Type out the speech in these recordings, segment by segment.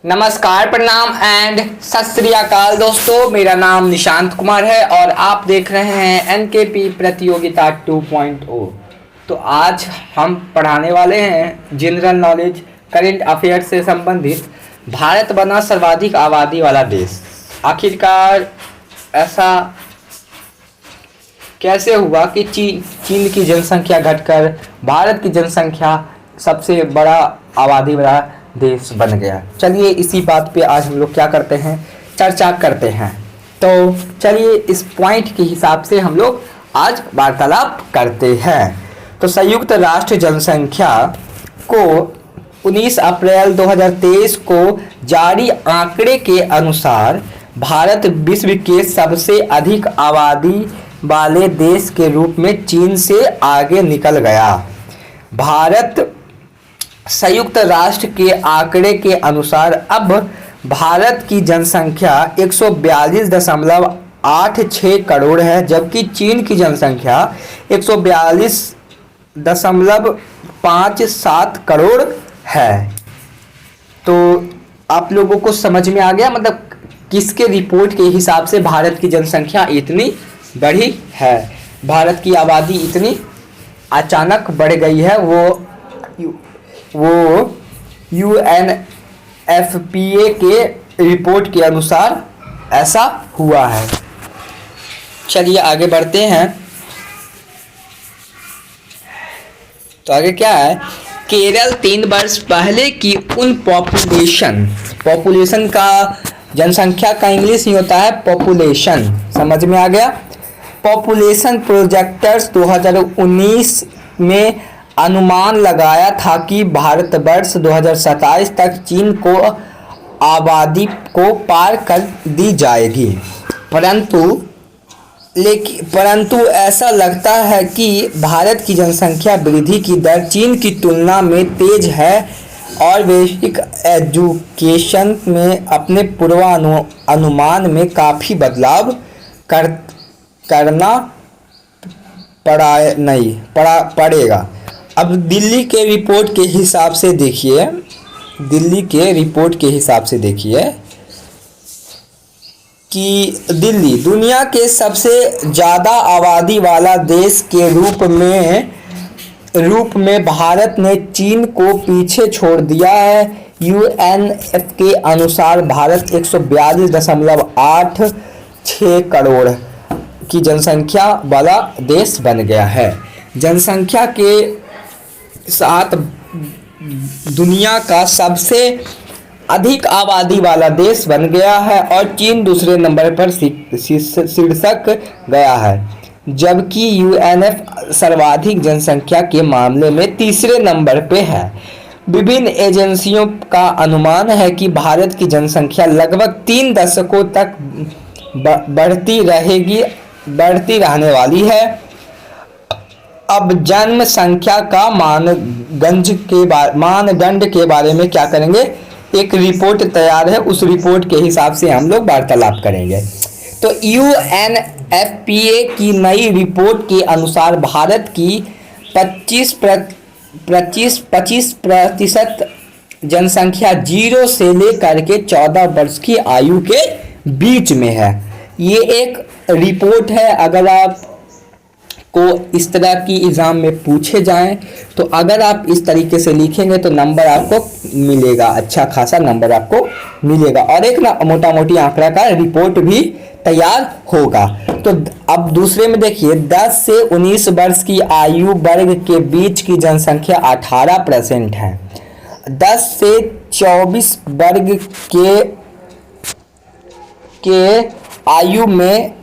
नमस्कार, प्रणाम एंड सत श्री अकाल दोस्तों। मेरा नाम निशांत कुमार है और आप देख रहे हैं एनकेपी प्रतियोगिता 2.0। तो आज हम पढ़ाने वाले हैं जनरल नॉलेज करंट अफेयर से संबंधित। भारत बना सर्वाधिक आबादी वाला देश, आखिरकार ऐसा कैसे हुआ कि चीन की जनसंख्या घटकर भारत की जनसंख्या सबसे बड़ा आबादी वाला देश बन गया। चलिए इसी बात पे आज हम लोग क्या करते हैं, चर्चा करते हैं। तो चलिए इस पॉइंट के हिसाब से हम लोग आज वार्तालाप करते हैं। तो संयुक्त राष्ट्र जनसंख्या को 19 अप्रैल 2023 को जारी आंकड़े के अनुसार भारत विश्व के सबसे अधिक आबादी वाले देश के रूप में चीन से आगे निकल गया। भारत संयुक्त राष्ट्र के आंकड़े के अनुसार अब भारत की जनसंख्या 142.86 करोड़ है, जबकि चीन की जनसंख्या 142.57 करोड़ है। तो आप लोगों को समझ में आ गया, मतलब किसके रिपोर्ट के हिसाब से भारत की जनसंख्या इतनी बढ़ी है, भारत की आबादी इतनी अचानक बढ़ गई है। वो UNFPA के रिपोर्ट के अनुसार ऐसा हुआ है। चलिए आगे बढ़ते हैं। तो आगे क्या है, केरल 3 वर्ष पहले की उन पॉपुलेशन का, जनसंख्या का इंग्लिश नहीं होता है पॉपुलेशन, समझ में आ गया। पॉपुलेशन प्रोजेक्टर्स 2019 में अनुमान लगाया था कि भारतवर्ष 2027 तक चीन को आबादी को पार कर दी जाएगी, परंतु ऐसा लगता है कि भारत की जनसंख्या वृद्धि की दर चीन की तुलना में तेज है और वैश्विक एजुकेशन में अपने पूर्वानुमान में काफ़ी बदलाव करना पड़ेगा। अब दिल्ली के रिपोर्ट के हिसाब से देखिए, कि दिल्ली दुनिया के सबसे ज़्यादा आबादी वाला देश के रूप में भारत ने चीन को पीछे छोड़ दिया है। UNF के अनुसार भारत 142.86 करोड़ की जनसंख्या वाला देश बन गया है। जनसंख्या के साथ दुनिया का सबसे अधिक आबादी वाला देश बन गया है और चीन दूसरे नंबर पर शीर्षक गया है, जबकि UNF सर्वाधिक जनसंख्या के मामले में तीसरे नंबर पे है। विभिन्न एजेंसियों का अनुमान है कि भारत की जनसंख्या लगभग 3 दशकों तक बढ़ती रहने वाली है। अब जन्म संख्या का मानदंड के बारे में क्या करेंगे, एक रिपोर्ट तैयार है, उस रिपोर्ट के हिसाब से हम लोग वार्तालाप करेंगे। तो UNFPA की नई रिपोर्ट के अनुसार भारत की 25% जनसंख्या 0 से लेकर के 14 वर्ष की आयु के बीच में है। ये एक रिपोर्ट है। अगर आप को इस तरह की एग्जाम में पूछे जाएं तो अगर आप इस तरीके से लिखेंगे तो नंबर आपको मिलेगा, अच्छा खासा नंबर आपको मिलेगा और एक ना मोटा मोटी आंकड़ा का रिपोर्ट भी तैयार होगा। तो अब दूसरे में देखिए, 10 से 19 वर्ष की आयु वर्ग के बीच की जनसंख्या 18% है। 10 से 24 वर्ग के आयु में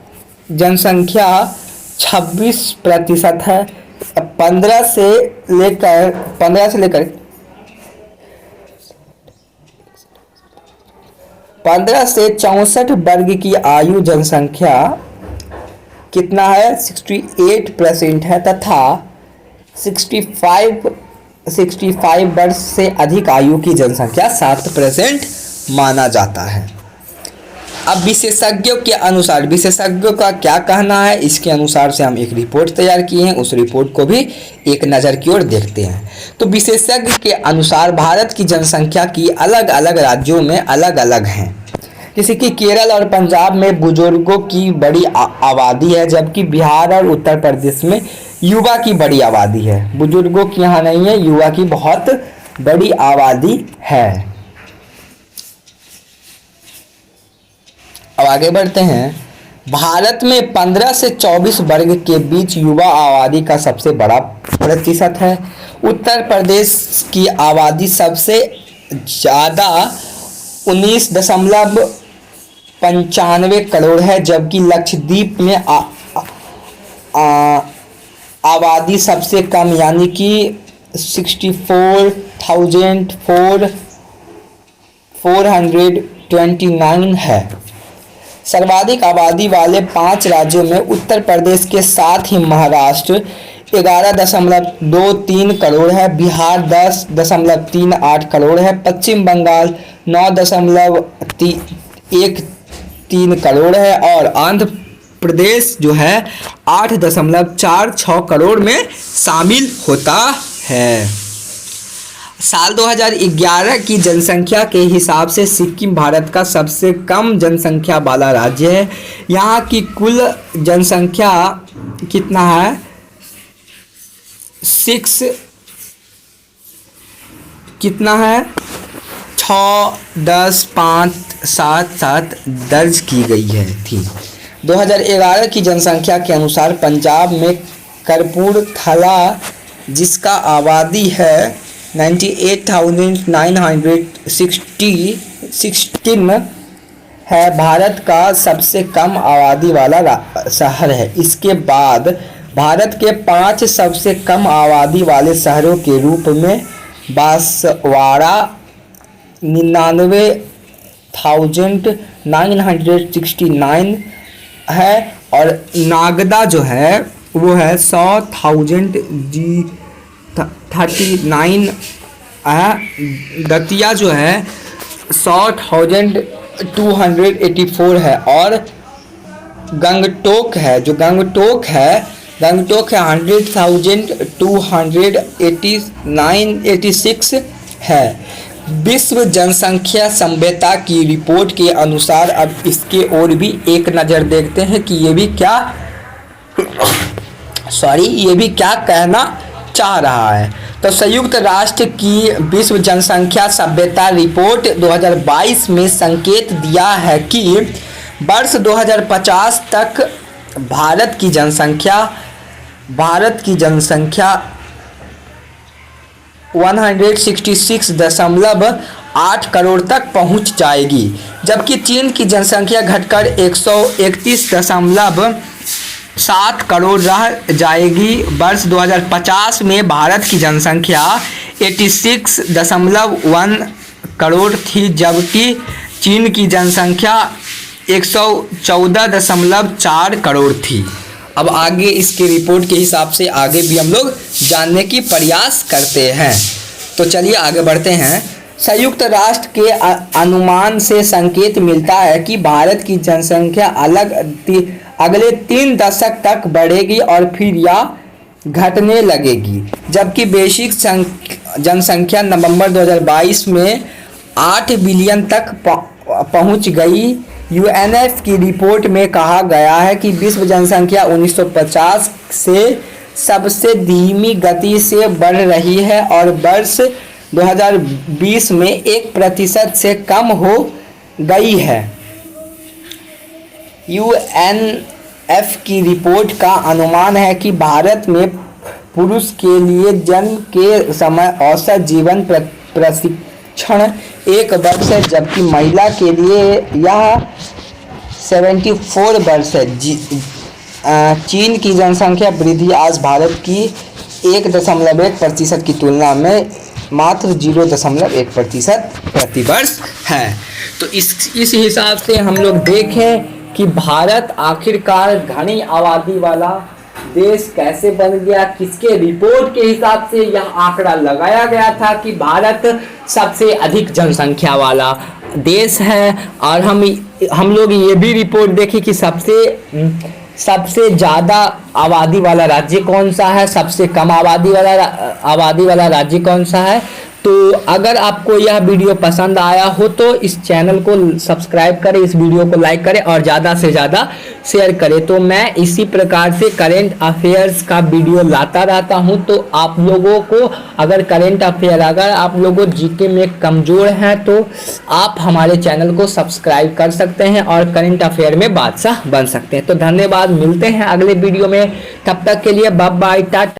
जनसंख्या 26% है। 15 से लेकर 64 वर्ग की आयु जनसंख्या कितना है, 68% है तथा 65 वर्ष से अधिक आयु की जनसंख्या 7% माना जाता है। अब विशेषज्ञों का क्या कहना है, इसके अनुसार से हम एक रिपोर्ट तैयार किए हैं, उस रिपोर्ट को भी एक नज़र की ओर देखते हैं। तो विशेषज्ञ के अनुसार भारत की जनसंख्या की अलग अलग राज्यों में अलग अलग हैं। जैसे कि केरल और पंजाब में बुजुर्गों की बड़ी आबादी है, जबकि बिहार और उत्तर प्रदेश में युवा की बड़ी आबादी है। बुजुर्गों की यहाँ नहीं है, युवा की बहुत बड़ी आबादी है। अब आगे बढ़ते हैं। भारत में 15 से 24 वर्ग के बीच युवा आबादी का सबसे बड़ा प्रतिशत है। उत्तर प्रदेश की आबादी सबसे ज़्यादा 19.95 करोड़ है, जबकि लक्षद्वीप में आबादी सबसे कम यानी कि 64,429 है। सर्वाधिक आबादी वाले 5 राज्यों में उत्तर प्रदेश के साथ ही महाराष्ट्र 11.23 करोड़ है, बिहार 10.38 करोड़ है, पश्चिम बंगाल 9.13 करोड़ है और आंध्र प्रदेश जो है 8.46 करोड़ में शामिल होता है। साल 2011 की जनसंख्या के हिसाब से सिक्किम भारत का सबसे कम जनसंख्या वाला राज्य है। यहाँ की कुल जनसंख्या कितना है, 6, 10, 5, 7, 7 दर्ज की गई है थी। 2011 की जनसंख्या के अनुसार पंजाब में कपूरथला जिसका आबादी है 98,916 है, भारत का सबसे कम आबादी वाला शहर है। इसके बाद भारत के 5 सबसे कम आबादी वाले शहरों के रूप में बांसवाड़ा 99,969 है और नागदा जो है वो है 100,039 है। दतिया जो है 100,284 है और गंगटोक है 100,286 है। विश्व जनसंख्या सभ्यता की रिपोर्ट के अनुसार अब इसके ओर भी एक नज़र देखते हैं कि ये भी क्या कहना चाह रहा है। तो संयुक्त राष्ट्र की विश्व जनसंख्या सभ्यता रिपोर्ट 2022 में संकेत दिया है कि वर्ष 2050 तक भारत की जनसंख्या 166.8 करोड़ तक पहुंच जाएगी, जबकि चीन की जनसंख्या घटकर 131.7 करोड़ रह जाएगी। वर्ष 2050 में भारत की जनसंख्या 86.1 करोड़ थी, जबकि चीन की जनसंख्या 114.4 करोड़ थी। अब आगे इसके रिपोर्ट के हिसाब से आगे भी हम लोग जानने की प्रयास करते हैं। तो चलिए आगे बढ़ते हैं। संयुक्त राष्ट्र के अनुमान से संकेत मिलता है कि भारत की जनसंख्या अगले 3 दशक तक बढ़ेगी और फिर यह घटने लगेगी, जबकि वैश्विक जनसंख्या नवंबर 2022 में 8 बिलियन तक पहुंच गई। यूएनएफ की रिपोर्ट में कहा गया है कि विश्व जनसंख्या 1950 से सबसे धीमी गति से बढ़ रही है और वर्ष 2020 में 1% से कम हो गई है। यूएनएफ की रिपोर्ट का अनुमान है कि भारत में पुरुष के लिए जन्म के समय औसत जीवन प्रशिक्षण 1 वर्ष है, जबकि महिला के लिए यह 74 वर्ष है। चीन की जनसंख्या वृद्धि आज भारत की 1.1% की तुलना में मात्र 0.1% प्रतिवर्ष है। तो इस हिसाब से हम लोग देखें कि भारत आखिरकार घनी आबादी वाला देश कैसे बन गया, किसके रिपोर्ट के हिसाब से यह आंकड़ा लगाया गया था कि भारत सबसे अधिक जनसंख्या वाला देश है। और हम हम लोग ये भी रिपोर्ट देखी कि सबसे ज़्यादा आबादी वाला राज्य कौन सा है, सबसे कम आबादी वाला राज्य कौन सा है। तो अगर आपको यह वीडियो पसंद आया हो तो इस चैनल को सब्सक्राइब करें, इस वीडियो को लाइक करें और ज़्यादा से ज़्यादा शेयर करें। तो मैं इसी प्रकार से करेंट अफेयर्स का वीडियो लाता रहता हूं। तो आप लोगों को अगर करेंट अफेयर, अगर आप लोगों जीके में कमज़ोर हैं तो आप हमारे चैनल को सब्सक्राइब कर सकते हैं और करेंट अफेयर में बादशाह बन सकते हैं। तो धन्यवाद, मिलते हैं अगले वीडियो में, तब तक के लिए बाय बाय, टाटा।